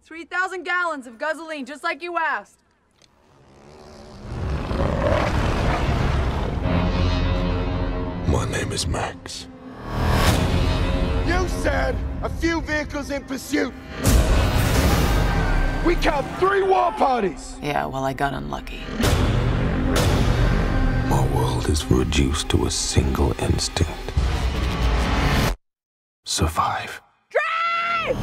3,000 gallons of gasoline, just like you asked. My name is Max. You said a few vehicles in pursuit. We count 3 war parties. Yeah, well, I got unlucky. My world is reduced to a single instinct. Survive. Drive!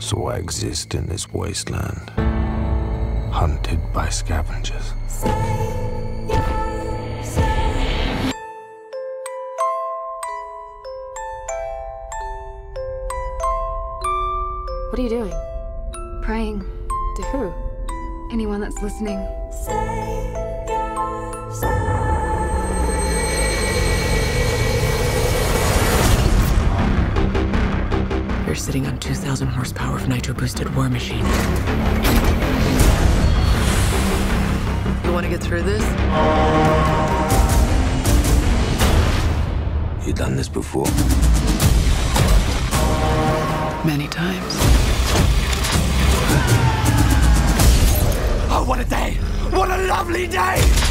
So I exist in this wasteland, hunted by scavengers. What are you doing? Praying. To who? Anyone that's listening. You're sitting on 2,000 horsepower of nitro-boosted war machine. You want to get through this? You done this before? Many times. Oh, what a day! What a lovely day!